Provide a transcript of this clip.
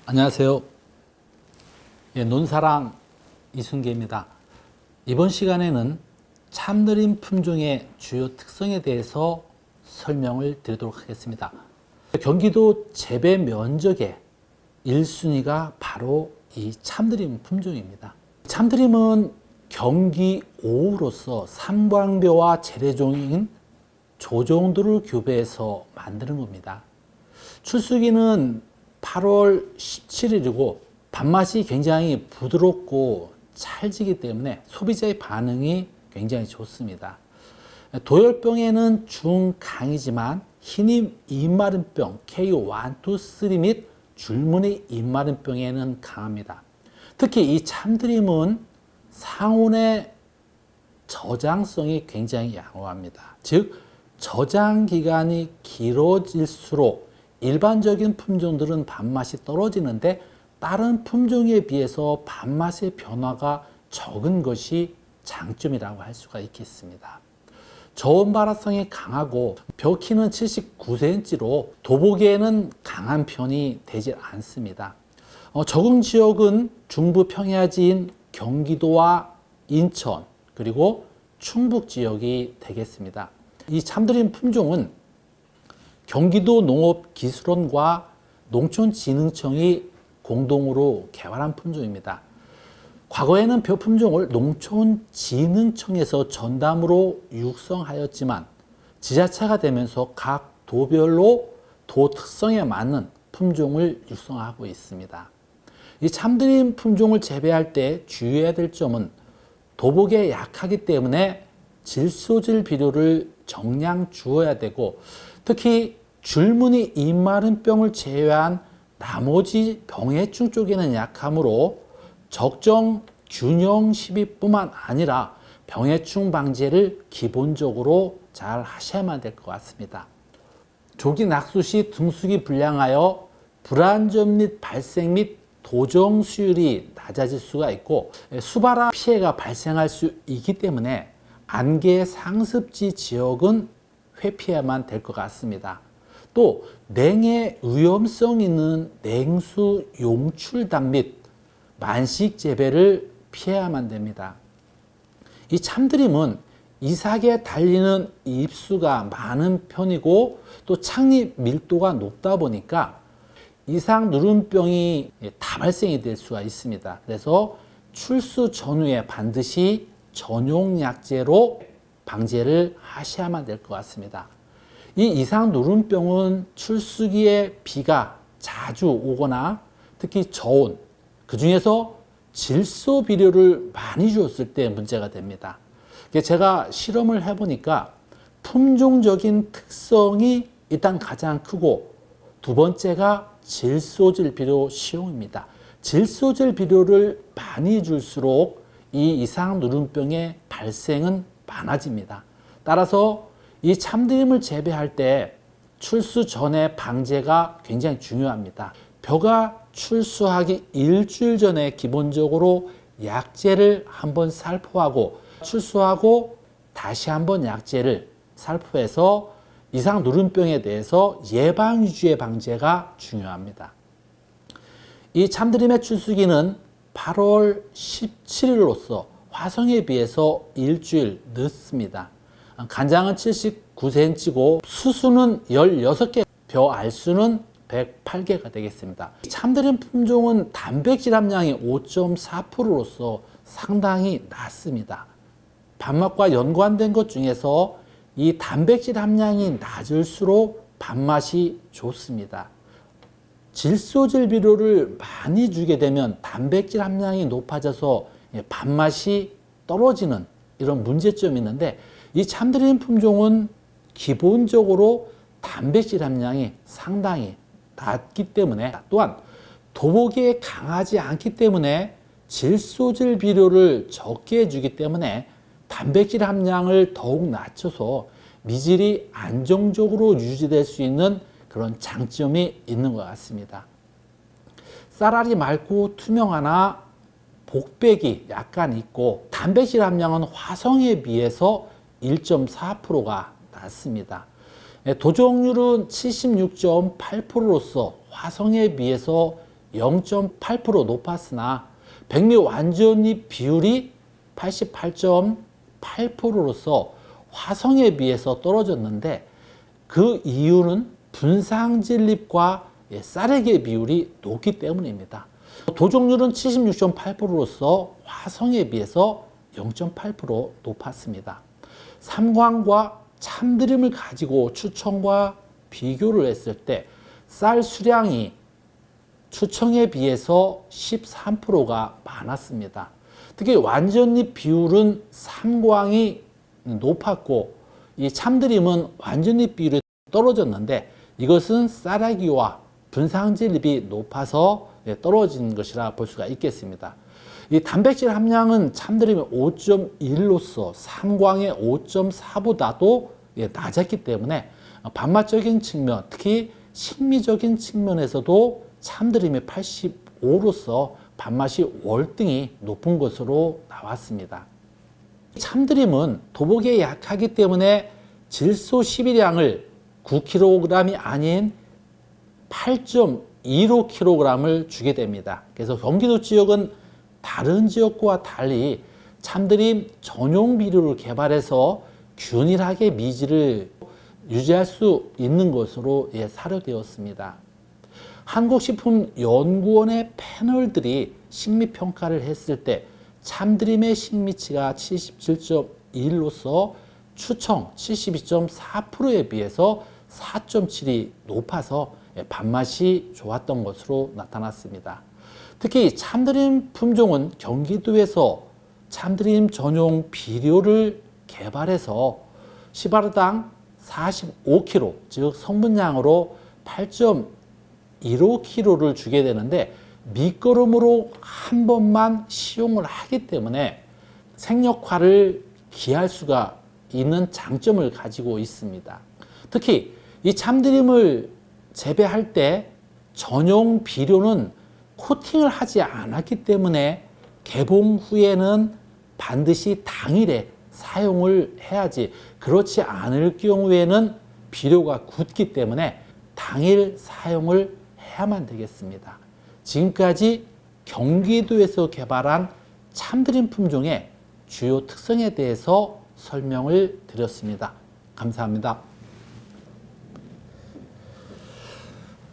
안녕하세요. 논사랑 이순계입니다. 이번 시간에는 참느림 품종의 주요 특성에 대해서 설명을 드리도록 하겠습니다. 경기도 재배 면적의 1순위가 바로 이 참느림 품종입니다. 참느림은 경기 5호로서 삼광묘와 재래종인 조종도를 교배해서 만드는 겁니다. 출수기는 8월 17일이고 밥맛이 굉장히 부드럽고 찰지기 때문에 소비자의 반응이 굉장히 좋습니다. 도열병에는 중강이지만 흰입 입마른병 KO1, 2, 3 및 줄무늬 입마른병에는 강합니다. 특히 이 참드림은 상온의 저장성이 굉장히 양호합니다. 즉 저장 기간이 길어질수록 일반적인 품종들은 밥맛이 떨어지는데 다른 품종에 비해서 밥맛의 변화가 적은 것이 장점이라고 할 수가 있겠습니다. 저온 발화성이 강하고 벼 키는 79cm로 도보기에는 강한 편이 되지 않습니다. 적응 지역은 중부 평야지인 경기도와 인천 그리고 충북 지역이 되겠습니다. 이 참드림 품종은 경기도 농업기술원과 농촌진흥청이 공동으로 개발한 품종입니다. 과거에는 벼 품종을 농촌진흥청에서 전담으로 육성하였지만 지자체가 되면서 각 도별로 도 특성에 맞는 품종을 육성하고 있습니다. 이 참드림 품종을 재배할 때 주의해야 될 점은 도복에 약하기 때문에 질소질 비료를 정량 주어야 되고 특히 줄무늬 입마른병을 제외한 나머지 병해충 쪽에는 약하므로 적정 균형 시비뿐만 아니라 병해충 방제를 기본적으로 잘 하셔야만 될 것 같습니다. 조기 낙수 시 등수기 불량하여 불안전 및 발생 및 도정 수율이 낮아질 수가 있고 수발화 피해가 발생할 수 있기 때문에 안개 상습지 지역은 회피해야만 될 것 같습니다. 또 냉해 위험성 있는 냉수 용출당 및 만식 재배를 피해야만 됩니다. 이 참드림은 이삭에 달리는 잎수가 많은 편이고 또 창립 밀도가 높다 보니까 이삭 누름병이 다발생이 될 수가 있습니다. 그래서 출수 전후에 반드시 전용 약제로 방제를 하셔야만 될 것 같습니다. 이 이삭 누름병은 출수기에 비가 자주 오거나 특히 저온, 그 중에서 질소 비료를 많이 주었을 때 문제가 됩니다. 제가 실험을 해보니까 품종적인 특성이 일단 가장 크고 두 번째가 질소질 비료 시용입니다. 질소질 비료를 많이 줄수록 이 이삭 누름병의 발생은 많아집니다. 따라서 이 참드림을 재배할 때 출수 전에 방제가 굉장히 중요합니다. 벼가 출수하기 일주일 전에 기본적으로 약제를 한번 살포하고 출수하고 다시 한번 약제를 살포해서 이삭 누름병에 대해서 예방 위주의 방제가 중요합니다. 이 참드림의 출수기는 8월 17일로서 화성에 비해서 일주일 늦습니다. 간장은 79cm고 수수는 16개, 벼 알수는 108개가 되겠습니다. 참드림 품종은 단백질 함량이 5.4%로서 상당히 낮습니다. 밥맛과 연관된 것 중에서 이 단백질 함량이 낮을수록 밥맛이 좋습니다. 질소질 비료를 많이 주게 되면 단백질 함량이 높아져서 밥맛이 떨어지는 이런 문제점이 있는데 이 참드림 품종은 기본적으로 단백질 함량이 상당히 낮기 때문에 또한 도복에 강하지 않기 때문에 질소질 비료를 적게 주기 때문에 단백질 함량을 더욱 낮춰서 미질이 안정적으로 유지될 수 있는 그런 장점이 있는 것 같습니다. 쌀알이 맑고 투명하나 복백이 약간 있고 단백질 함량은 화성에 비해서 1.4%가 낮습니다. 도종률은 76.8%로서 화성에 비해서 0.8% 높았으나 백미 완전잎 비율이 88.8%로서 화성에 비해서 떨어졌는데 그 이유는 분상질립과 쌀에게 비율이 높기 때문입니다. 도종률은 76.8%로서 화성에 비해서 0.8% 높았습니다. 삼광과 참드림을 가지고 추청과 비교를 했을 때 쌀 수량이 추청에 비해서 13%가 많았습니다. 특히 완전잎 비율은 삼광이 높았고 이 참드림은 완전잎 비율이 떨어졌는데 이것은 쌀아기와 분상질립이 높아서 떨어진 것이라 볼 수가 있겠습니다. 이 단백질 함량은 참드림의 5.1로서 삼광의 5.4보다도 낮았기 때문에 밥맛적인 측면, 특히 식미적인 측면에서도 참드림의 85로서 밥맛이 월등히 높은 것으로 나왔습니다. 참드림은 도복에 약하기 때문에 질소 12량을 9kg이 아닌 8.15kg을 주게 됩니다. 그래서 경기도 지역은 다른 지역과 달리 참드림 전용 비료를 개발해서 균일하게 미질을 유지할 수 있는 것으로 사료되었습니다. 한국식품연구원의 패널들이 식미평가를 했을 때 참드림의 식미치가 77.1로서 추청 72.4%에 비해서 4.7이 높아서 밥맛이 좋았던 것으로 나타났습니다. 특히 참드림 품종은 경기도에서 참드림 전용 비료를 개발해서 시바르당 45kg, 즉 성분량으로 8.15kg를 주게 되는데 밑거름으로 한 번만 시용을 하기 때문에 생력화를 기할 수가 있는 장점을 가지고 있습니다. 특히 이 참드림을 재배할 때 전용 비료는 코팅을 하지 않았기 때문에 개봉 후에는 반드시 당일에 사용을 해야지, 그렇지 않을 경우에는 비료가 굳기 때문에 당일 사용을 해야만 되겠습니다. 지금까지 경기도에서 개발한 참드림 품종의 주요 특성에 대해서 설명을 드렸습니다. 감사합니다.